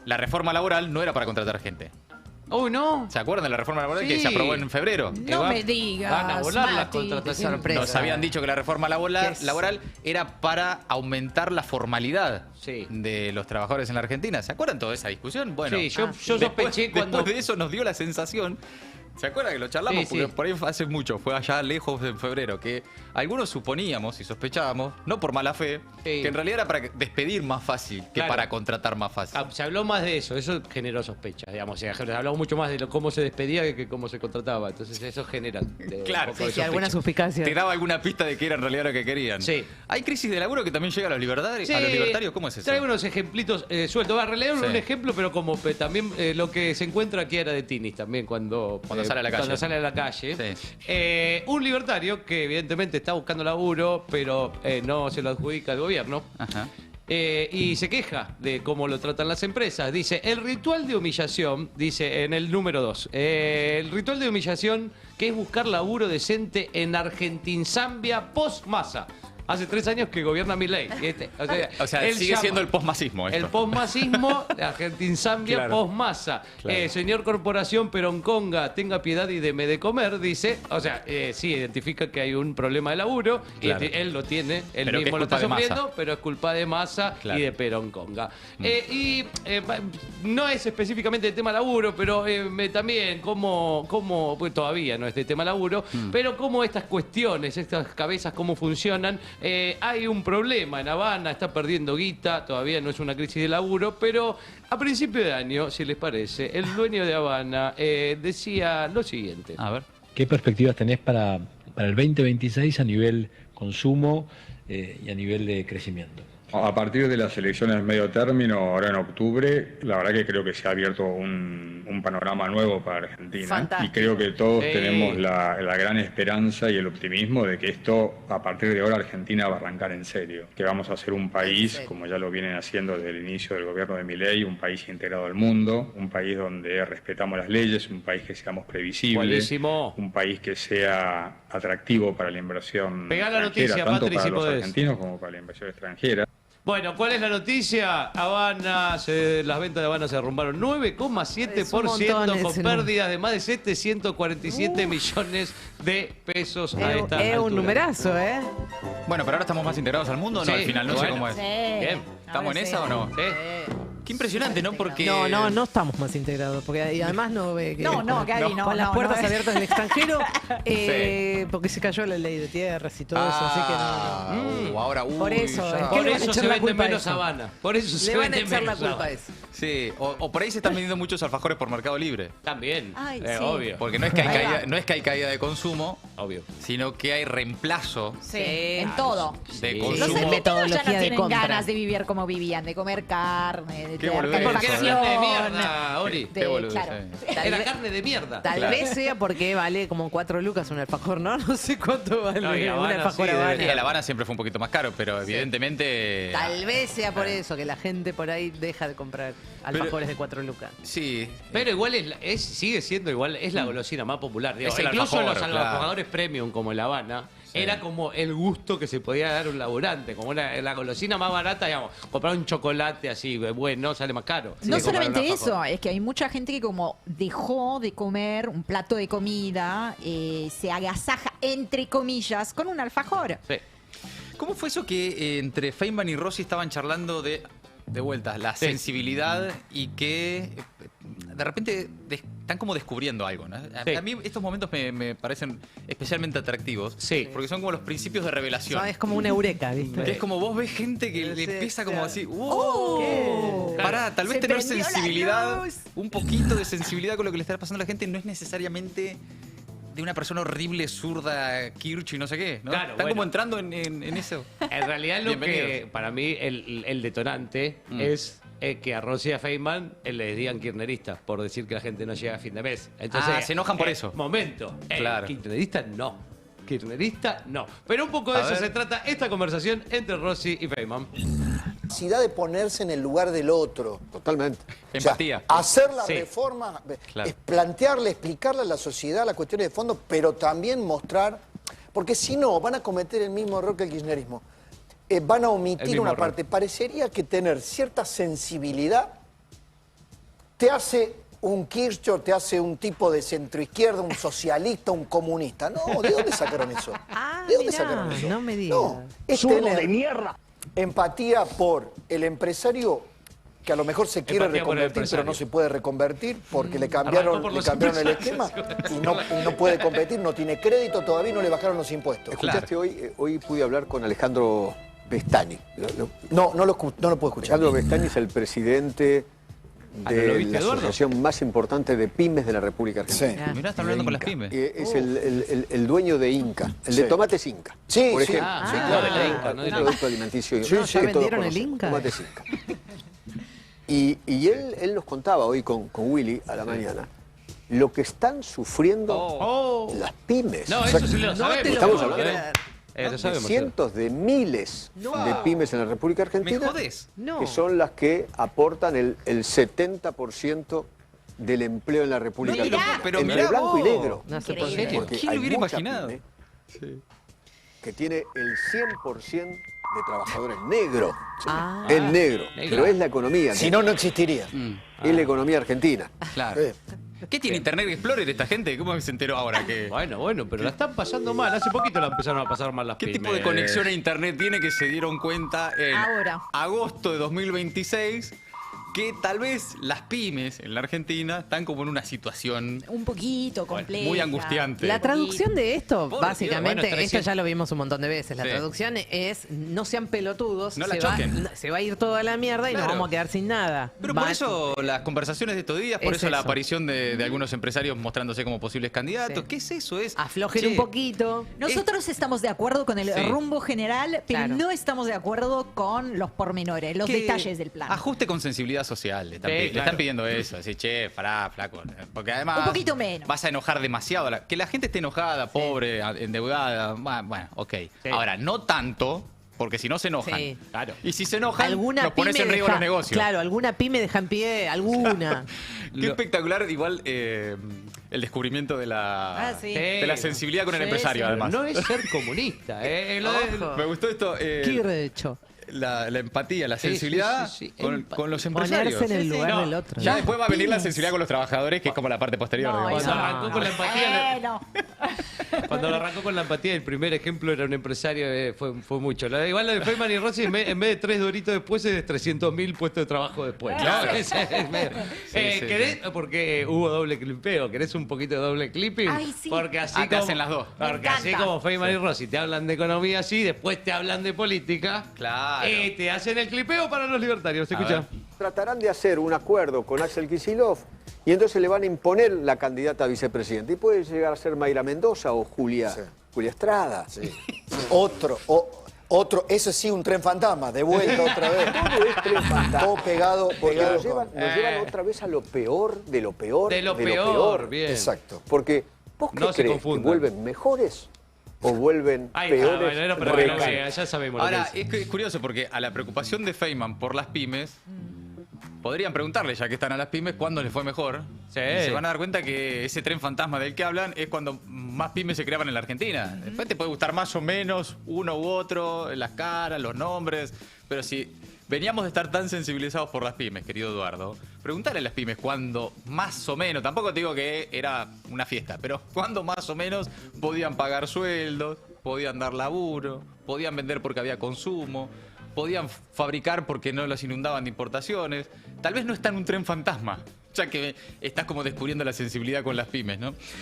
la reforma laboral no era para contratar gente. Uy, ¿no? ¿Se acuerdan de la reforma laboral Sí. que se aprobó en febrero? No me digas, Van a volar las Mati. contrataciones. Sorpresa. Nos habían dicho que la reforma laboral era para aumentar la formalidad Sí. de los trabajadores en la Argentina. ¿Se acuerdan toda esa discusión? Bueno, Sí, yo sospeché cuando... después de eso nos dio la sensación. ¿Se acuerdan que lo charlamos? Sí, Porque sí. por ahí hace mucho, fue allá lejos en febrero, que algunos suponíamos y sospechábamos, no por mala fe, Sí. que en realidad era para despedir más fácil que Claro. para contratar más fácil. Se habló más de eso generó sospechas, digamos. Se habló mucho más de cómo se despedía que cómo se contrataba. Entonces eso genera Claro. un poco de Sí, alguna sospecha. suspicacia. Te daba alguna pista de que era en realidad lo que querían. Sí. ¿Hay crisis de laburo que también llega a los libertarios? Sí. ¿A los libertarios? ¿Cómo es eso? Traigo unos ejemplitos sueltos. Va a releer Sí. un ejemplo, pero como también lo que se encuentra aquí era de Tinis también cuando sale a la calle. Cuando sale a la calle. Sí. Un libertario que evidentemente está buscando laburo, pero no se lo adjudica al gobierno. Ajá. Y se queja de cómo lo tratan las empresas. Dice, el ritual de humillación, dice en el número 2, el ritual de humillación que es buscar laburo decente en Argentinzambia post-masa. Hace 3 años que gobierna Milei. O sea, él sigue llama- siendo el posmasismo esto. el posmasismo, Argentinzambia Claro. post-masa. Claro. Señor Corporación Peronconga, tenga piedad y deme de comer, dice. O sea, sí, identifica que hay un problema de laburo. Claro. Y él lo tiene, él Pero que mismo es lo está culpa de Massa. sufriendo, pero es culpa de Massa Claro. y de Peronconga. No es específicamente de tema laburo, pero también pues todavía no es de tema laburo, pero cómo estas cuestiones, estas cabezas, cómo funcionan. Hay un problema en Habana, está perdiendo guita, todavía no es una crisis de laburo, pero a principio de año, si les parece, el dueño de Habana decía lo siguiente. A ver. ¿Qué perspectivas tenés para el 2026 a nivel consumo y a nivel de crecimiento? A partir de las elecciones de medio término, ahora en octubre, la verdad que creo que se ha abierto un panorama nuevo para Argentina. Fantástico. Y creo que todos Sí. tenemos la gran esperanza y el optimismo de que esto, a partir de ahora, Argentina va a arrancar en serio. Que vamos a ser un país, serio. como ya lo vienen haciendo desde el inicio del gobierno de Milei, un país integrado al mundo, un país donde respetamos las leyes, un país que seamos previsibles, Buenísimo. un país que sea atractivo para la inversión Pegá la extranjera, noticia, tanto Patri, para si los podés. argentinos como para la inversión extranjera. Bueno, ¿cuál es la noticia? Habana, las ventas de Habana se derrumbaron 9,7% Es un montón con ese pérdidas de más de 747 millones de pesos a esta Es un altura. numerazo, ¿eh? Bueno, pero ahora estamos más integrados al mundo, ¿o no? Sí, Al final, no sé bueno. cómo es. Sí. Bien. ¿Estamos en Ahora esa sí. o no? ¿Sí? Qué impresionante, ¿no? Porque... No estamos más integrados, porque y además no ve que No, Gaby, no. con las no, puertas no. abiertas del extranjero, porque se cayó la ley de tierras y todo eso, así que no. Ahora, Por eso, ya. ¿qué Por le van a eso echar se la vende culpa a menos eso? Habana. Por eso se Le van a vende echar la menos culpa a Habana. eso. Sí, o por ahí se están vendiendo muchos alfajores por Mercado Libre. También. Ay, sí. Obvio. Porque no es que hay Ahí va. caída, no es que hay caída de consumo, Obvio. sino que hay reemplazo Sí, Sí. en todo. de Sí. Los consumo. Sí. argentinos Metodología ya no de tienen compra. ganas de vivir como vivían, de comer carne, de Qué tener boludez. Porque era calefacción. carne de mierda, Ori. Qué boludez, claro. sí. Era vez- carne de mierda. Tal Claro. vez sea porque vale como 4 lucas un alfajor, ¿no? No sé cuánto vale No, y un Habana alfajor sí, Habana. Y el Habana siempre fue un poquito más caro, pero evidentemente... Tal vez sea por eso que la gente por ahí deja de comprar alfajores de 4 lucas. Sí. Pero igual sigue siendo igual, es la golosina más popular. Digo, Es el incluso alfajor, los claro. alfajores premium como el Habana, Sí. era como el gusto que se podía dar un laburante, como la golosina más barata, digamos, comprar un chocolate así, bueno, sale más caro. No que comprar un solamente alfajor. eso, es que hay mucha gente que como dejó de comer un plato de comida, se agasaja, entre comillas, con un alfajor. Sí. ¿Cómo fue eso que entre Feynman y Rossi estaban charlando de vuelta, la Sí. sensibilidad y que de repente están como descubriendo algo, ¿no? Sí. A mí estos momentos me parecen especialmente atractivos, Sí. porque son como los principios de revelación. No, es como una eureka, Que ¿viste? es como vos ves gente que le Sí, empieza como claro. así, Oh. pará, tal vez Se tener prendió la sensibilidad, luz. un poquito de sensibilidad con lo que le está pasando a la gente no es necesariamente de una persona horrible, zurda, Kirch y no sé qué, ¿no? Claro, Están bueno. como entrando en eso. En realidad lo que Bienvenidos. para mí el detonante es que a Rossi y a Feynman les digan kirchneristas por decir que la gente no llega a fin de mes. Entonces, se enojan por eso. Momento. Claro. Kirchnerista no. Kirchnerista no. Pero un poco de A eso ver. se trata esta conversación entre Rossi y Feynman. Necesidad de ponerse en el lugar del otro. Totalmente. Empatía. Hacer la Sí. reforma, Claro. es plantearle, explicarle a la sociedad las cuestiones de fondo, pero también mostrar, porque si no, van a cometer el mismo error que el kirchnerismo. Van a El omitir mismo una error. parte. Parecería que tener cierta sensibilidad te hace un Kirchner, te hace un tipo de centroizquierda, un socialista, un comunista. No, ¿de dónde sacaron eso? ¿De dónde mirá, sacaron eso? no me digas. No, es tener empatía por el empresario que a lo mejor se quiere Empatía por el reconvertir, pero no empresario. se puede reconvertir porque le Arrancó cambiaron por los el esquema empresarios. y no puede competir, no tiene crédito todavía y no le bajaron los impuestos. ¿Escuchaste hoy pude hablar con Alejandro Bestani? No lo puedo escuchar. Alejandro Bestani es el presidente ¿no lo de viste, la Eduardo? asociación más importante de pymes de la República Argentina. Sí. Mirá, está hablando con las pymes. Es el dueño de Inca, el de Sí. Tomates Inca. Sí, por sí. ejemplo. Sí, claro, de la Inca, no de Un la producto alimenticio. Sí, que sí. todos ¿Vendieron el conocen, Inca? Tomates Inca. Y él nos contaba hoy con Willy a la mañana lo que están sufriendo Oh. las pymes. No, eso sí lo No sabemos. te lo Estamos puedo hablando creer. Lo de sabemos. cientos de miles de pymes en la República ¿Me Argentina jodés? No. que son las que aportan el 70% del empleo en la República No, Argentina. pero entre mirá blanco y vos. negro. No se Increíble. puede creer. Porque ¿Quién hay lo hubiera mucha imaginado? pyme que tiene el 100% de trabajadores negros. Ah. El negro. negro. Pero es la economía. Si no, no existiría. Es la economía argentina. Claro. Eh, ¿Qué tiene Internet Explorer esta gente? ¿Cómo se enteró ahora que...? Bueno, pero la están pasando mal. Hace poquito la empezaron a pasar mal las ¿Qué pymes. tipo de conexión a Internet tiene que se dieron cuenta en Ahora. agosto de 2026 que tal vez las pymes en la Argentina están como en una situación Un poquito compleja. muy angustiante? La traducción de esto, Por básicamente, Dios, bueno, esto 300. ya lo vimos un montón de veces. La Sí. traducción es: no sean pelotudos, No la se choquen. se va a ir toda la mierda y Claro. nos vamos a quedar sin nada. Pero Va- por eso las conversaciones de estos días, por Es eso la eso. aparición de algunos empresarios mostrándose como posibles candidatos. Sí. ¿Qué es eso? Es Aflojen che, un poquito. Nosotros estamos de acuerdo con el Sí. rumbo general, pero Claro. no estamos de acuerdo con los pormenores, los que detalles del plan. Ajuste con sensibilidad social. Le están, Sí, le claro. están pidiendo eso. Así, che, pará, flaco. Porque además. Un poquito menos. Vas a enojar demasiado. Que la gente esté enojada, pobre, endeudada. Bueno, ok. Sí. Ahora, no tanto, porque si no se enojan. Sí. Claro. Y si se enojan, Alguna nos pones pyme en riesgo deja- los negocios. Claro, alguna pyme deja en pie, alguna. Qué espectacular, igual, el descubrimiento de la, Ah, sí. de la sensibilidad con el Sí, empresario, sí. además. No es ser comunista. Ojo. Me gustó esto. Qué derecho. La empatía, la Sí, sensibilidad sí. con los empresarios. Ponerse en el lugar No, del otro. Ya ¿no? después va a venir la Pymes. sensibilidad con los trabajadores, que es como la parte posterior. No, digamos. eso Cuando arrancó con la empatía, Bueno. cuando lo arrancó con la empatía, el primer ejemplo era un empresario, fue mucho. Igual la de Feynman y Rossi, en vez de 3 doritos después, es de 300.000 puestos de trabajo después. Claro. Sí, sí, ¿querés? Porque hubo doble clipeo. ¿Querés un poquito de doble clipping? Ay, sí. Porque así Ah, te hacen las dos. Me Porque así encanta. como Feynman y Rossi te hablan de economía así, después te hablan de política. Claro. Te hacen el clipeo para los libertarios. ¿Se escucha? ver. Tratarán de hacer un acuerdo con Axel Kicillof y entonces le van a imponer la candidata a vicepresidente. Y puede llegar a ser Mayra Mendoza o Julia Estrada. Otro, eso sí, un tren fantasma, de vuelta otra vez. Todo es tren fantasma. Todo pegado, Porque pegado nos llevan otra vez a lo peor de lo peor De lo peor, bien. Exacto. Porque ¿vos qué No se crees? ¿Que confundan. vuelven mejores o vuelven Ahí está, peores? bueno, pero recados? ya sabemos lo Ahora, que dice. es curioso porque a la preocupación de Feynman por las pymes, podrían preguntarle, ya que están a las pymes, cuándo les fue mejor. Sí. Y se van a dar cuenta que ese tren fantasma del que hablan es cuando más pymes se creaban en la Argentina. Después te puede gustar más o menos uno u otro, las caras, los nombres, pero si veníamos de estar tan sensibilizados por las pymes, querido Eduardo, preguntarle a las pymes cuándo más o menos, tampoco te digo que era una fiesta, pero cuándo más o menos podían pagar sueldos, podían dar laburo, podían vender porque había consumo, podían fabricar porque no los inundaban de importaciones. Tal vez no está en un tren fantasma, ya que estás como descubriendo la sensibilidad con las pymes, ¿no?